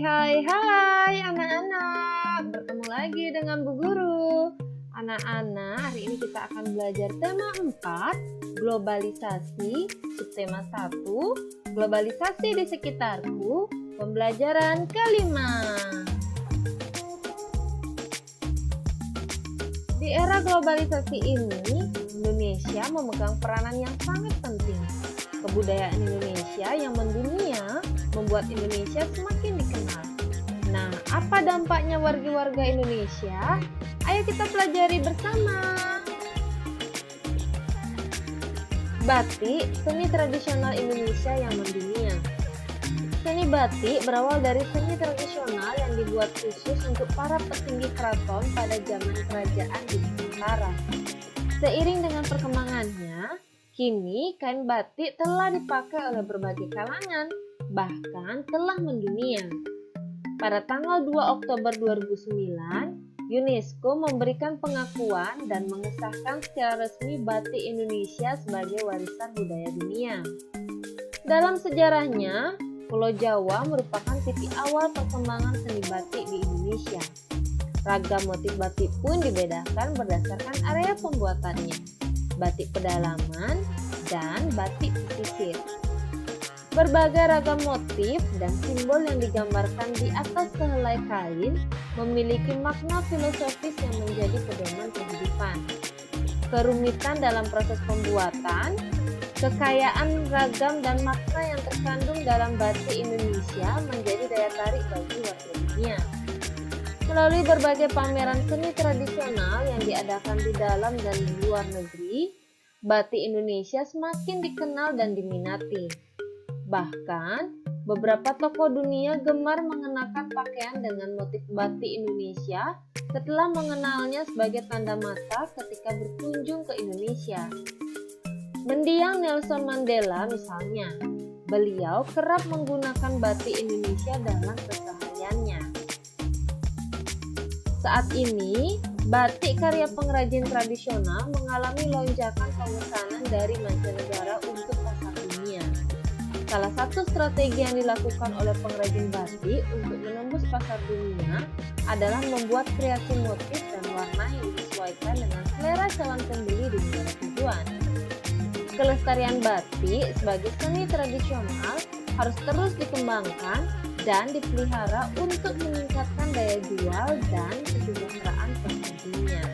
Hai anak-anak, bertemu lagi dengan Bu Guru. Anak-anak, hari ini kita akan belajar tema 4, globalisasi, subtema 1, globalisasi di sekitarku, pembelajaran kelima. Di era globalisasi ini, Indonesia memegang peranan yang sangat penting. Kebudayaan Indonesia yang mendunia membuat Indonesia semakin dikenal. Nah, apa dampaknya warga Indonesia? Ayo kita pelajari bersama. Batik, seni tradisional Indonesia yang mendunia. Seni batik berawal dari seni tradisional yang dibuat khusus untuk para petinggi keraton pada zaman kerajaan di Nusantara. Seiring dengan perkembangannya, kini kain batik telah dipakai oleh berbagai kalangan, bahkan telah mendunia. Pada tanggal 2 Oktober 2009, UNESCO memberikan pengakuan dan mengesahkan secara resmi batik Indonesia sebagai warisan budaya dunia. Dalam sejarahnya, Pulau Jawa merupakan titik awal perkembangan seni batik di Indonesia. Ragam motif batik pun dibedakan berdasarkan area pembuatannya, batik pedalaman dan batik pesisir. Berbagai ragam motif dan simbol yang digambarkan di atas sehelai kain memiliki makna filosofis yang menjadi pedoman kehidupan. Kerumitan dalam proses pembuatan, kekayaan ragam dan makna yang terkandung dalam batik Indonesia menjadi daya tarik bagi warga dunia. Melalui berbagai pameran seni tradisional yang diadakan di dalam dan di luar negeri, batik Indonesia semakin dikenal dan diminati. Bahkan, beberapa tokoh dunia gemar mengenakan pakaian dengan motif batik Indonesia setelah mengenalnya sebagai tanda mata ketika berkunjung ke Indonesia. Mendiang Nelson Mandela misalnya, beliau kerap menggunakan batik Indonesia dalam kesehariannya. Saat ini, batik karya pengrajin tradisional mengalami lonjakan pemesanan dari mancanegara untuk pasar dunia. Salah satu strategi yang dilakukan oleh pengrajin batik untuk menembus pasar dunia adalah membuat kreasi motif dan warna yang disesuaikan dengan selera calon pembeli di negara tujuan. Kelestarian batik sebagai seni tradisional harus terus dikembangkan dan dipelihara untuk meningkatkan daya jual dan kesejahteraan pengrajinnya.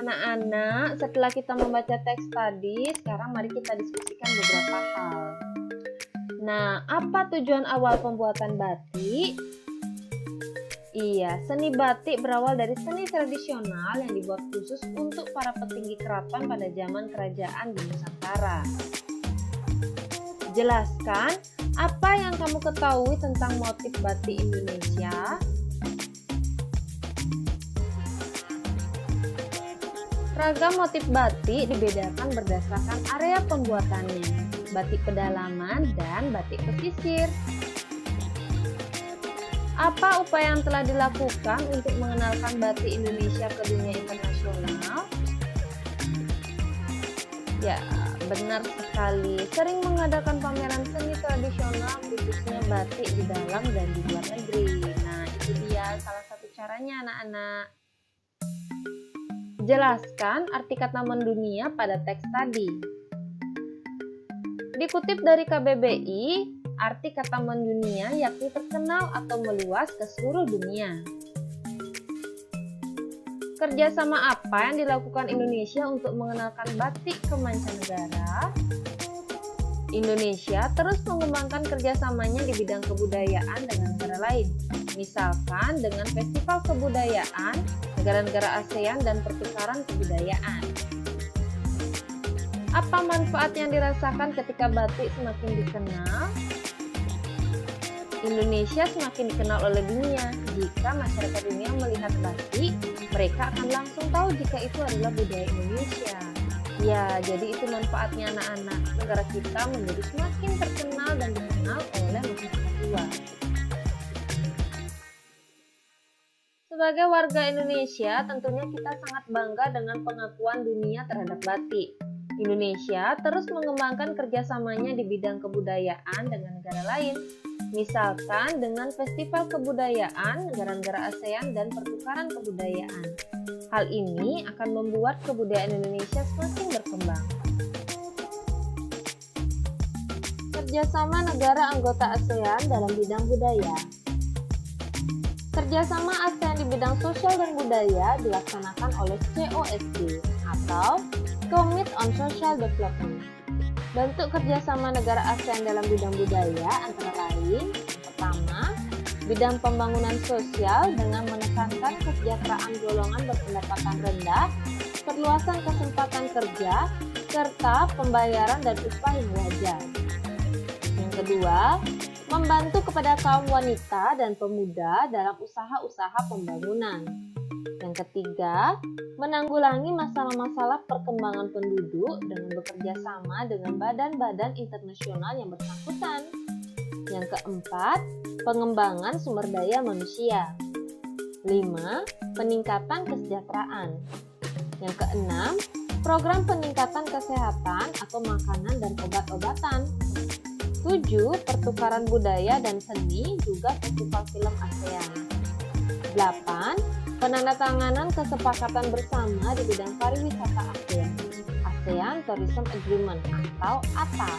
Anak-anak, setelah kita membaca teks tadi, sekarang mari kita diskusikan beberapa hal. Nah, apa tujuan awal pembuatan batik? Iya, seni batik berawal dari seni tradisional yang dibuat khusus untuk para petinggi keraton pada zaman kerajaan di Nusantara. Jelaskan apa yang kamu ketahui tentang motif batik Indonesia. Ragam motif batik dibedakan berdasarkan area pembuatannya, batik pedalaman dan batik pesisir. Apa upaya yang telah dilakukan untuk mengenalkan batik Indonesia ke dunia internasional? Ya, benar sekali. Sering mengadakan pameran seni tradisional khususnya batik di dalam dan di luar negeri. Nah, itu dia salah satu caranya anak-anak. Jelaskan arti kata mendunia pada teks tadi. Dikutip dari KBBI, arti kata mendunia yakni terkenal atau meluas ke seluruh dunia. Kerjasama apa yang dilakukan Indonesia untuk mengenalkan batik ke mancanegara? Indonesia terus mengembangkan kerjasamanya di bidang kebudayaan dengan negara lain, misalkan dengan festival kebudayaan, negara-negara ASEAN dan pertukaran kebudayaan. Apa manfaat yang dirasakan ketika batik semakin dikenal? Indonesia semakin dikenal oleh dunia. Jika masyarakat dunia melihat batik, mereka akan langsung tahu jika itu adalah budaya Indonesia. Ya, jadi itu manfaatnya anak-anak. Negara kita menjadi semakin terkenal dan dikenal oleh masyarakat luas. Sebagai warga Indonesia, tentunya kita sangat bangga dengan pengakuan dunia terhadap batik. Indonesia terus mengembangkan kerjasamanya di bidang kebudayaan dengan negara lain, misalkan dengan Festival Kebudayaan negara-negara ASEAN dan pertukaran kebudayaan. Hal ini akan membuat kebudayaan Indonesia semakin berkembang. Kerjasama negara anggota ASEAN dalam bidang budaya. Kerjasama ASEAN di bidang sosial dan budaya dilaksanakan oleh COSD atau Commit on Social Development. Bentuk kerjasama negara ASEAN dalam bidang budaya antara lain, pertama, bidang pembangunan sosial dengan menekankan kesejahteraan golongan berpendapatan rendah, perluasan kesempatan kerja, serta pembayaran dan upah yang wajar. Yang kedua, membantu kepada kaum wanita dan pemuda dalam usaha-usaha pembangunan. Yang ketiga, menanggulangi masalah-masalah perkembangan penduduk dengan bekerja sama dengan badan-badan internasional yang bersangkutan. Yang keempat, pengembangan sumber daya manusia. 5. Peningkatan kesejahteraan. Yang keenam, program peningkatan kesehatan atau makanan dan obat-obatan. 7. Pertukaran budaya dan seni, juga festival film ASEAN. 8. Penandatanganan kesepakatan bersama di bidang pariwisata ASEAN, ASEAN Tourism Agreement atau ATA.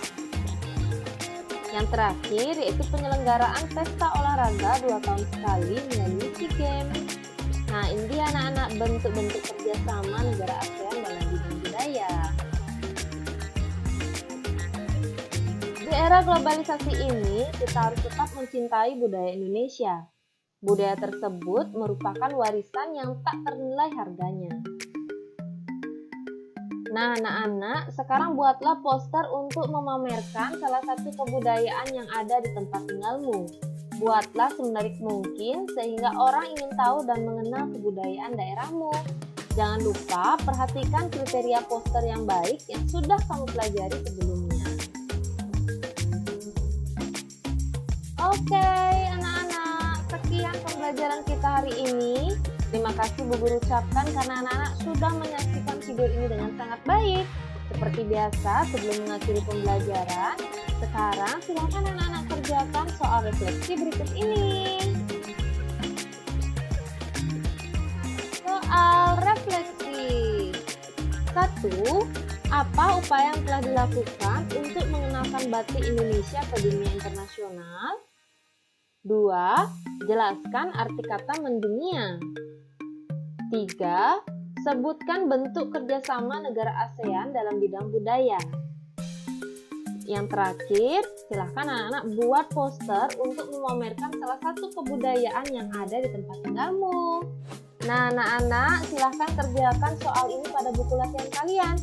Yang terakhir yaitu penyelenggaraan pesta olahraga 2 tahun sekali melalui SEA Games. Nah, ini dia anak-anak bentuk-bentuk kerjasama negara ASEAN dalam bidang budaya. Di era globalisasi ini, kita harus tetap mencintai budaya Indonesia. Budaya tersebut merupakan warisan yang tak ternilai harganya. Nah, anak-anak, sekarang buatlah poster untuk memamerkan salah satu kebudayaan yang ada di tempat tinggalmu. Buatlah semenarik mungkin sehingga orang ingin tahu dan mengenal kebudayaan daerahmu. Jangan lupa perhatikan kriteria poster yang baik yang sudah kamu pelajari sebelumnya. Oke, anak-anak, sekian pembelajaran kita hari ini. Terima kasih Bu Guru ucapkan karena anak-anak sudah menyaksikan video ini dengan sangat baik. Seperti biasa, sebelum mengakhiri pembelajaran, sekarang silakan anak-anak kerjakan soal refleksi berikut ini. Soal refleksi. 1. Apa upaya yang telah dilakukan untuk mengenalkan batik Indonesia ke dunia internasional? 2. Jelaskan arti kata mendunia. 3. Sebutkan bentuk kerjasama negara ASEAN dalam bidang budaya. Yang terakhir, silahkan anak-anak buat poster untuk memamerkan salah satu kebudayaan yang ada di tempat tinggalmu. Nah, anak-anak silahkan kerjakan soal ini pada buku latihan kalian.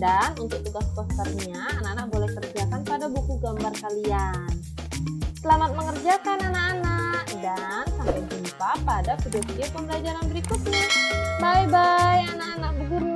Dan untuk tugas posternya, anak-anak boleh kerjakan pada buku gambar kalian. Selamat mengerjakan anak-anak, dan sampai jumpa pada video-video pembelajaran berikutnya. Bye-bye anak-anak Bu Guru.